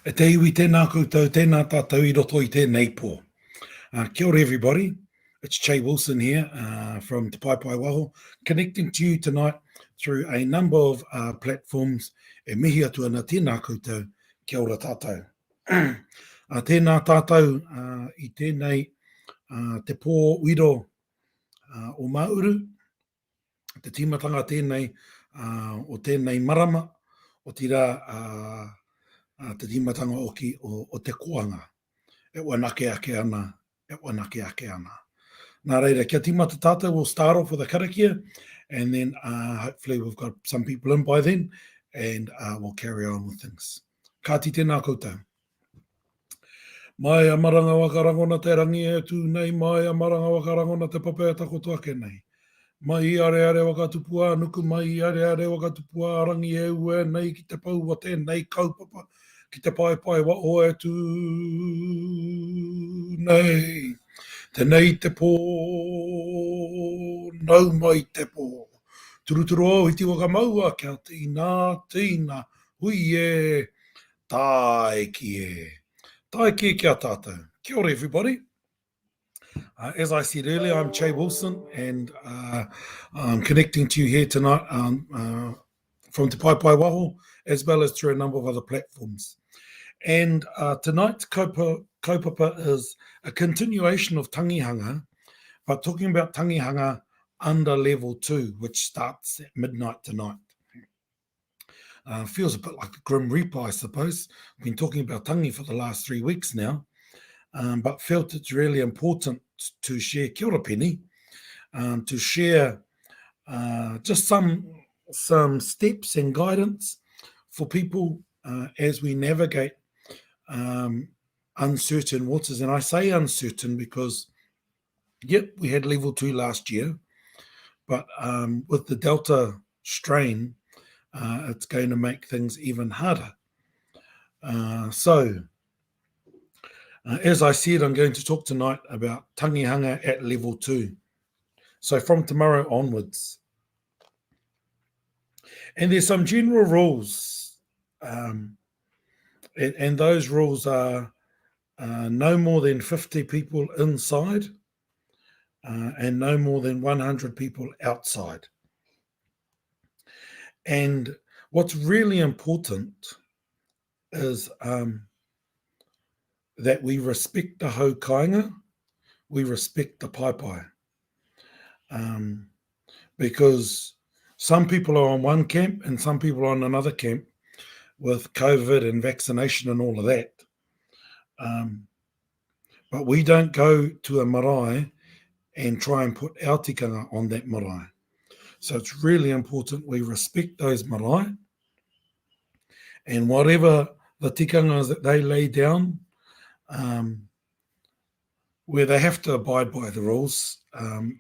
E te iwi tēnā koutou, tēnā tātou I roto I tēnei pō. Kia ora everybody, it's Che Wilson here from Te Pai Waho, connecting to you tonight through a number of platforms. E mihi atu ana tēnā koutou, kia ora tātou. Tēnā tātou I tēnei te pō uiro o Mahuru, te timatanga tēnei o tēnei marama, o tira te timatanga o te koanga. E wanake ake ana, e wanake ake ana. Nā reira, kia timata tātou, we'll start off with a karakia, and then hopefully we've got some people in by then, and we'll carry on with things. Ka ti tēnā koutou. Mai a maranga wakarangona te rangi e tū nei, mai a maranga wakarangona te papea tako tuake nei. Mai I are wakatupua nuku, mai I are wakatupua arangi e ue nei ki te pau wa tēnei kaupapa, ki te pai wa oe tū nei. Tēnei te pō, nau mai te pō. Turuturu o iti waka maua kia tīna, hui e, taiki e. Taiki e kia tātou. Kia ora everybody. As I said earlier, I'm Che Wilson, and I'm connecting to you here tonight from Te Pai Waho, as well as through a number of other platforms. And tonight's kaupapa is a continuation of Tangihanga, but talking about Tangihanga under level 2, which starts at midnight tonight. Feels a bit like a Grim Reaper, I suppose. I've been talking about Tangi for the last 3 weeks now, but felt it's really important to share, kia ora Penny, to share just some steps and guidance for people as we navigate uncertain waters. And I say uncertain because, yep, we had level 2 last year, but with the Delta strain, it's going to make things even harder. So, as I said, I'm going to talk tonight about Tangihanga at level 2. So from tomorrow onwards. And there's some general rules. And those rules are no more than 50 people inside and no more than 100 people outside. And what's really important is that we respect the hau kāinga, we respect the pai. Because some people are on one camp and some people are on another camp with COVID and vaccination and all of that. But we don't go to a marae and try and put our tikanga on that marae. So it's really important we respect those marae, and whatever the tikangas that they lay down, where they have to abide by the rules,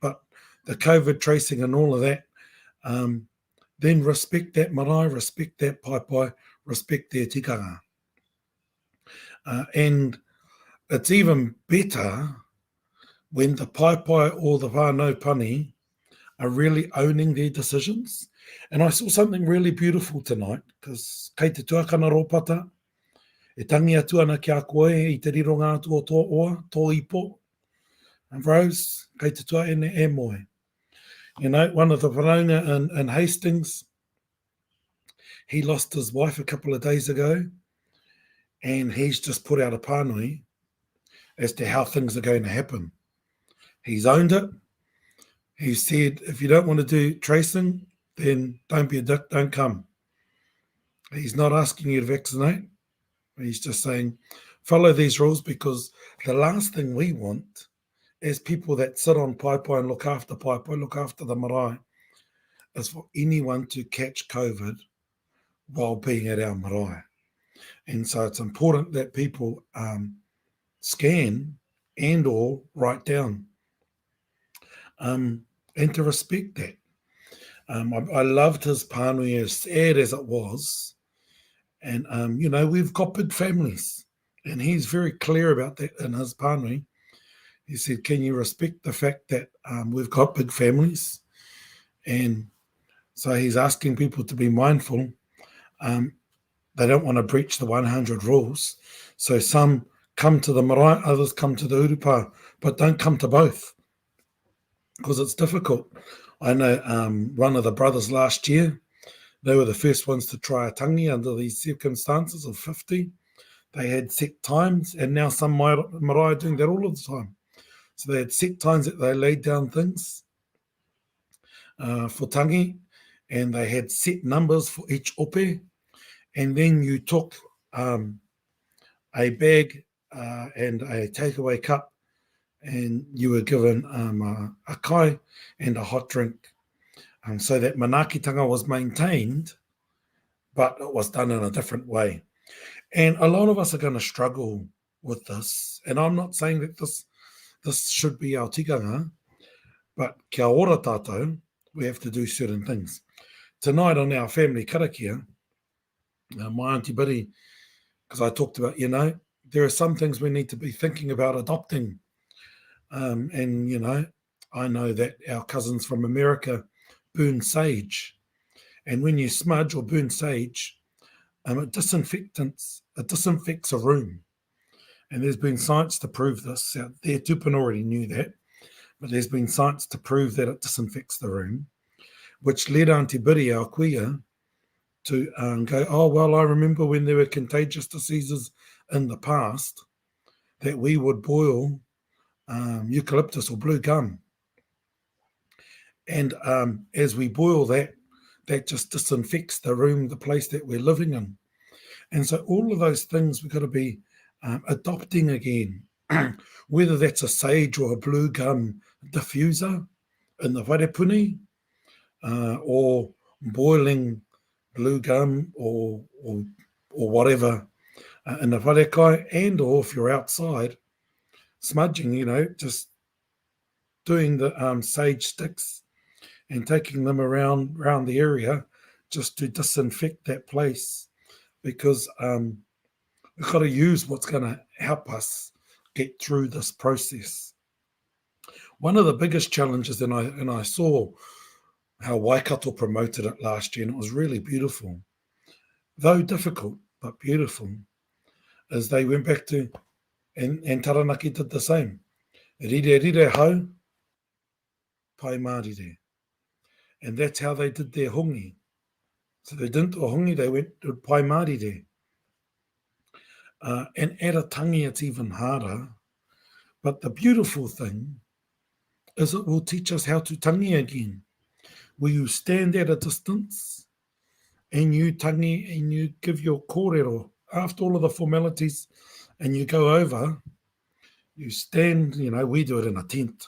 but the COVID tracing and all of that, then respect that marae, respect that pai, respect their tikanga. And it's even better when the pai or the whānau pani are really owning their decisions. And I saw something really beautiful tonight, because kei te tuakana ropata, e tangi atu ana ki a koe I te rironga atu o tō oa, tō ipo. And Rose, kei te tua ene e moe. You know, one of the whanaunga in Hastings, he lost his wife a couple of days ago, and he's just put out a pānui as to how things are going to happen. He's owned it. He said, if you don't want to do tracing, then don't be a dick, don't come. He's not asking you to vaccinate. He's just saying, follow these rules, because the last thing we want as people that sit on pai and look after the marae, is for anyone to catch COVID while being at our marae. And so it's important that people scan and or write down. And to respect that. I loved his pānui, as sad as it was. And, you know, we've got big families. And he's very clear about that in his pānui. He said, can you respect the fact that we've got big families? And so he's asking people to be mindful. they don't want to breach the 100 rules. So some come to the marae, others come to the urupa, but don't come to both because it's difficult. I know one of the brothers last year, they were the first ones to try a tangi under these circumstances of 50. They had set times, and now some marae are doing that all of the time. So they had set times that they laid down things for tangi, and they had set numbers for each ope, and then you took a bag and a takeaway cup, and you were given a kai and a hot drink, so that manakitanga was maintained, but it was done in a different way. And a lot of us are going to struggle with this, and I'm not saying that this should be our tikanga, but kia ora tātou, we have to do certain things. Tonight on our family karakia, my Auntie Biddy, because I talked about, there are some things we need to be thinking about adopting. And, I know that our cousins from America burn sage. And when you smudge or burn sage, it disinfects a room. And there's been science to prove this out there. Tupin already knew that. But there's been science to prove that it disinfects the room, which led Auntie Biddy, our kuia, to go, oh, well, I remember when there were contagious diseases in the past that we would boil eucalyptus or blue gum. And as we boil that just disinfects the room, the place that we're living in. And so all of those things we've got to be adopting again, whether that's a sage or a blue gum diffuser in the wharepuni, or boiling blue gum or whatever in the wharekai, and or if you're outside, smudging, just doing the sage sticks and taking them around the area just to disinfect that place, because we've got to use what's going to help us get through this process. One of the biggest challenges, and I saw how Waikato promoted it last year, and it was really beautiful, though difficult, but beautiful, is they went back to, and Taranaki did the same. Rire hau, pai marire. And that's how they did their hongi. So they didn't do a hongi, they went to pai marire. And at a tangi, it's even harder. But the beautiful thing is it will teach us how to tangi again, where you stand at a distance and you tangi and you give your kōrero after all of the formalities, and you go over, you stand, we do it in a tent,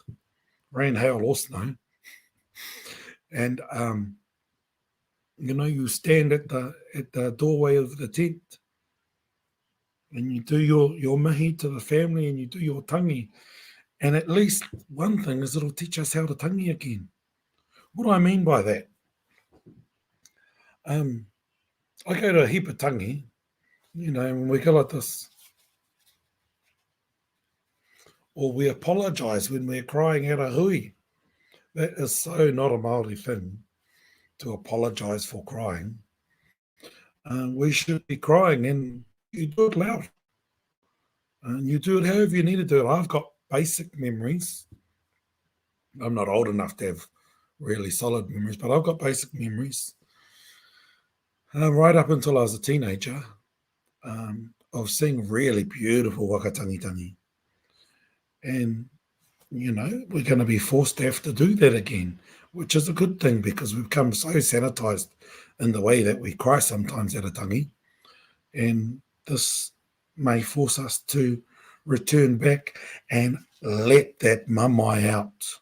rain, hail, or snow. And, you stand at the doorway of the tent and you do your mihi to the family and you do your tangi. And at least one thing is it'll teach us how to tangi again. What do I mean by that? I go to a heap of tangi, and we go like this. Or we apologise when we're crying out a hui. That is so not a Māori thing, to apologise for crying. We should be crying, and you do it loud. And you do it however you need to do it. I've got basic memories. I'm not old enough to have really solid memories, but I've got basic memories. Right up until I was a teenager, of seeing really beautiful wakatangitangi. And, we're going to be forced to have to do that again, which is a good thing because we've become so sanitized in the way that we cry sometimes at a tangi. And this may force us to return back and let that mamai out.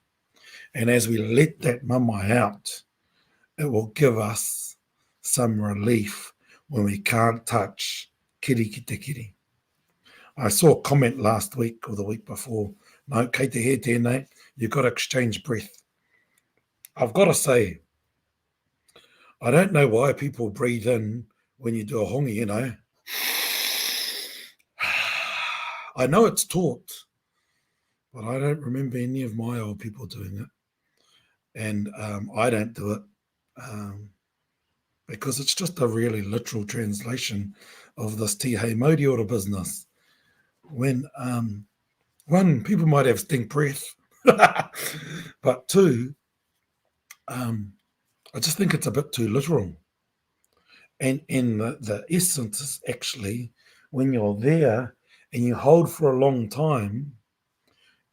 And as we let that mamai out, it will give us some relief when we can't touch kiri ki te kiri. I saw a comment last week or the week before, no, kei te he tēnei, you've got to exchange breath. I've got to say, I don't know why people breathe in when you do a hongi, I know it's taught, but I don't remember any of my old people doing it. And I don't do it. because it's just a really literal translation of this Te Hei Mauri ora business. When, one, people might have stink breath, but two, I just think it's a bit too literal. And the essence is actually when you're there and you hold for a long time,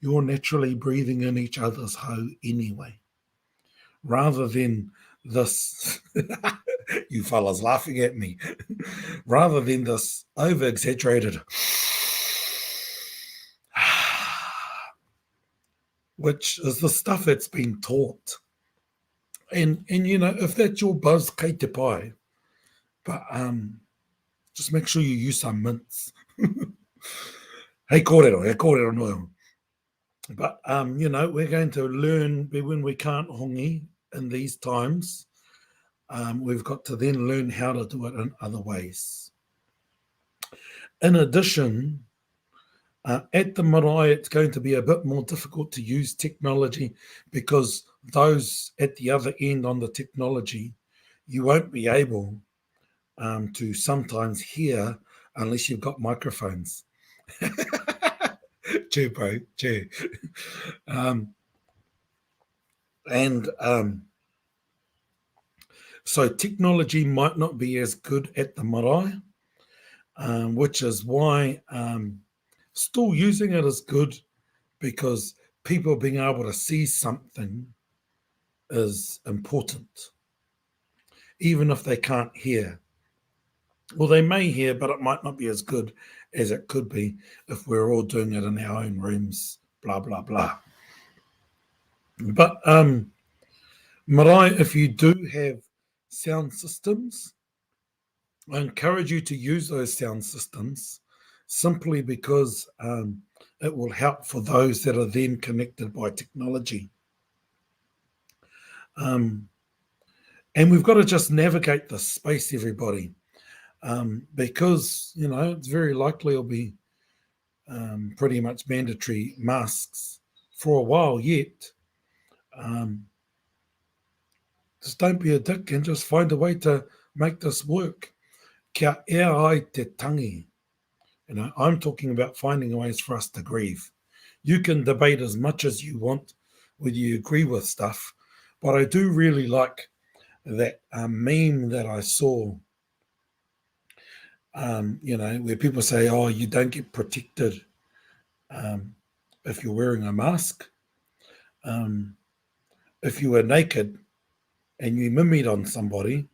you're naturally breathing in each other's hau anyway. Rather than this, you fellas laughing at me, rather than this over exaggerated, which is the stuff that's been taught. And you know, if that's your buzz, kei te pai, but just make sure you use some mints. Hey kōrero noio. But you know, we're going to learn when we can't hongi in these times. We've got to then learn how to do it in other ways. In addition, at the marae, it's going to be a bit more difficult to use technology because those at the other end on the technology, you won't be able to sometimes hear unless you've got microphones. Cheer, bro, cheer. So technology might not be as good at the marae, which is why still using it is good, because people being able to see something is important, even if they can't hear. Well, they may hear, but it might not be as good as it could be if we're all doing it in our own rooms, blah, blah, blah. But marae, if you do have sound systems, I encourage you to use those sound systems simply because it will help for those that are then connected by technology. And we've got to just navigate this space, everybody, because, you know, it's very likely it'll be pretty much mandatory masks for a while yet. Just don't be a dick and just find a way to make this work. Kia ea ai te tangi. You know, I'm talking about finding ways for us to grieve. You can debate as much as you want whether you agree with stuff, but I do really like that meme that I saw, you know, where people say, oh, you don't get protected if you're wearing a mask. If you were naked and you mimied on somebody,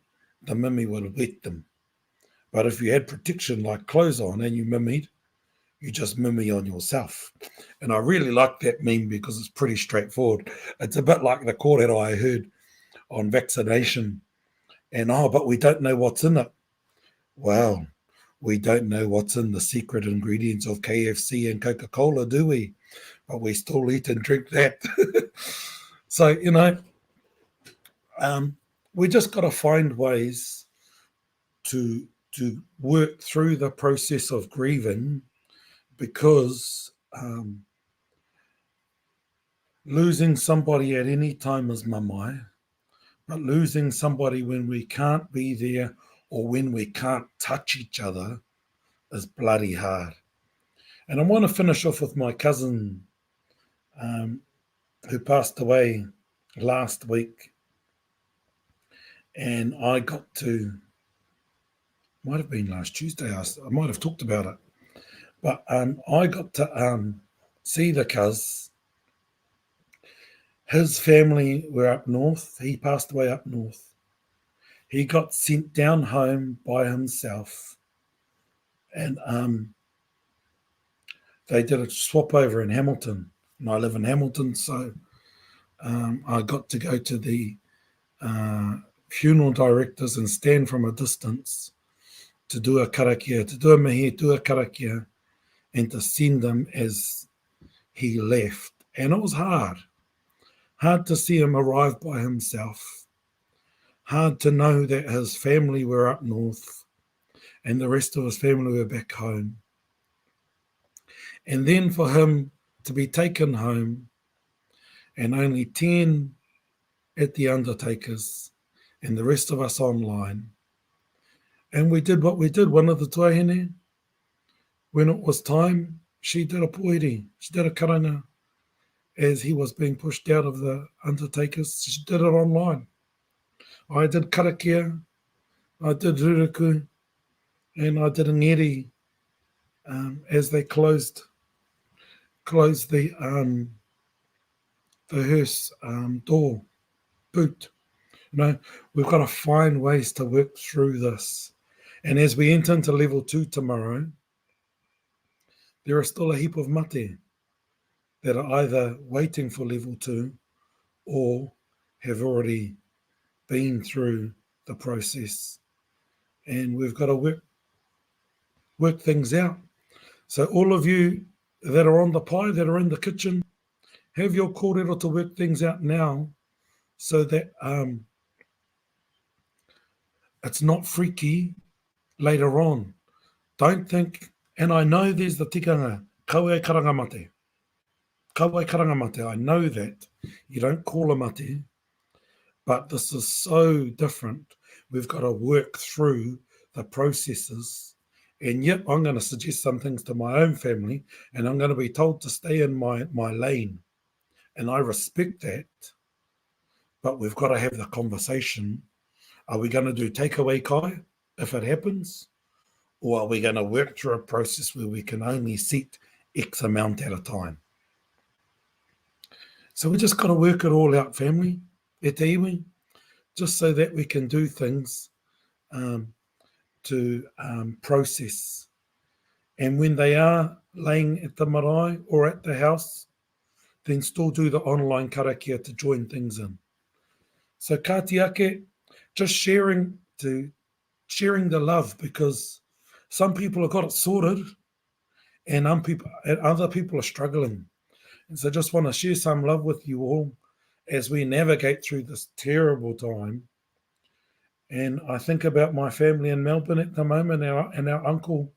the mimi would wet them. But if you had protection like clothes on and you mimied, you just mimi on yourself. And I really like that meme because it's pretty straightforward. It's a bit like the kōrero I heard on vaccination. And, oh, but we don't know what's in it. Well, we don't know what's in the secret ingredients of KFC and Coca-Cola, do we? But we still eat and drink that. So, you know, we just got to find ways to work through the process of grieving, because losing somebody at any time is mamae, but losing somebody when we can't be there or when we can't touch each other is bloody hard. And I want to finish off with my cousin who passed away last week. And I got to, might have been last Tuesday, I might have talked about it. But I got to see the cuz. His family were up north. He passed away up north. He got sent down home by himself. And they did a swap over in Hamilton. And I live in Hamilton, so I got to go to the funeral directors and stand from a distance to do a karakia, to do a mihi, do a karakia, and to send them as he left. And it was hard to see him arrive by himself, hard to know that his family were up north and the rest of his family were back home. And then for him to be taken home and only 10 at the undertaker's and the rest of us online. And we did what we did. One of the tuahine, when it was time, she did a poiri, she did a karanga. As he was being pushed out of the undertakers, she did it online. I did karakia, I did ruruku, and I did a ngeri as they closed the hearse door, boot. We've got to find ways to work through this. And as we enter into level 2 tomorrow, there are still a heap of mate that are either waiting for level 2 or have already been through the process. And we've got to work things out. So all of you that are on the pie, that are in the kitchen, have your kōrero to work things out now so that it's not freaky later on. Don't think, and I know there's the tikanga, kaue karanga mate. Kaue karanga mate, I know that. You don't call a mate, but this is so different. We've got to work through the processes. And yet I'm going to suggest some things to my own family, and I'm going to be told to stay in my lane. And I respect that, but we've got to have the conversation. Are we going to do takeaway kai if it happens? Or are we going to work through a process where we can only set X amount at a time? So we just got to work it all out, family, e te iwi, just so that we can do things to process. And when they are laying at the marae or at the house, then still do the online karakia to join things in. So kāti ake, just sharing the love, because some people have got it sorted and other people are struggling. And so just want to share some love with you all as we navigate through this terrible time. And I think about my family in Melbourne at the moment, and our uncle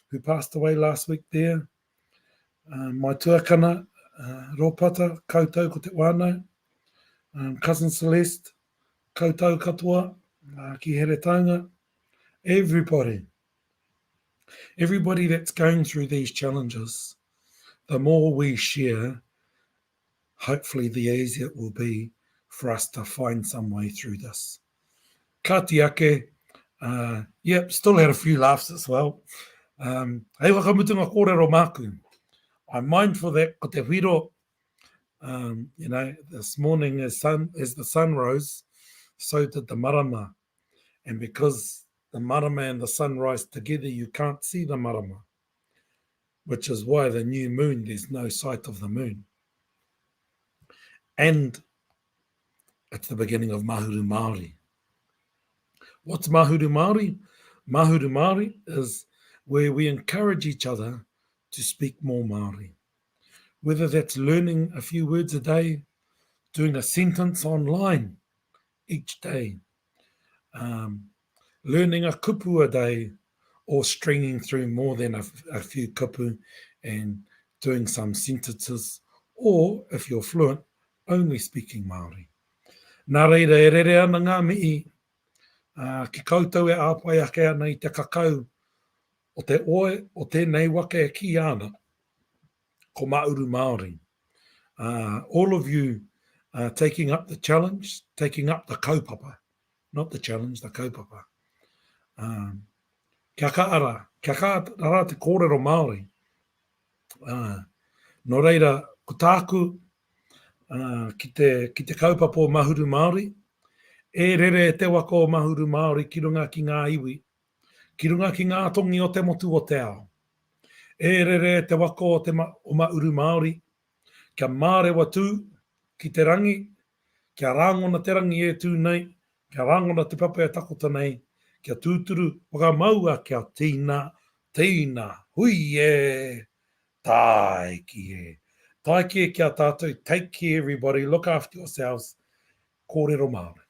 who passed away last week there. My tuakana, Ropata, koutou ko te wānau. Cousin Celeste, koutou katoa, ki Heretaunga. Everybody that's going through these challenges, the more we share, hopefully the easier it will be for us to find some way through this. Kāti ake, still had a few laughs as well. Hei wakamutunga kōrero māku. I'm mindful that ko te whiro, this morning as the sun rose, so did the marama. And because the marama and the sun rise together, you can't see the marama, which is why the new moon, there's no sight of the moon. And it's the beginning of Mahuru Māori. What's Mahuru Māori? Mahuru Māori is where we encourage each other to speak more Māori. Whether that's learning a few words a day, doing a sentence online each day, learning a kupu a day, or stringing through more than a few kupu and doing some sentences, or if you're fluent, only speaking Māori. Nā reira e rere ana ngā mihi, ki koutou e āpai ake ana i te kakau o te oe o tēnei wake e ki ana, ko Mahuru Māori. All of you taking up the challenge, taking up the kaupapa, not the challenge, the kaupapa. Kia kaara te kōrero Māori. No reira, ko tāku ki te kaupapa o Mahuru Māori, e rere te waka o Mahuru Māori ki runga ki ngā iwi, ki runga ki ngā tongi o te motu o te ao. E rere te waka o Mahuru Māori, kia mārewa tū ki te rangi, kia rāngona te rangi e tū nei, kia rāngona te papa e takota nei, kia tūturu whakamaua kia tīna, hui e, taiki e. Taiki e kia tātou, take care everybody, look after yourselves, kōrero Māori.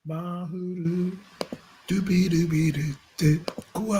Mahuru, dooby dooby doo doo, kua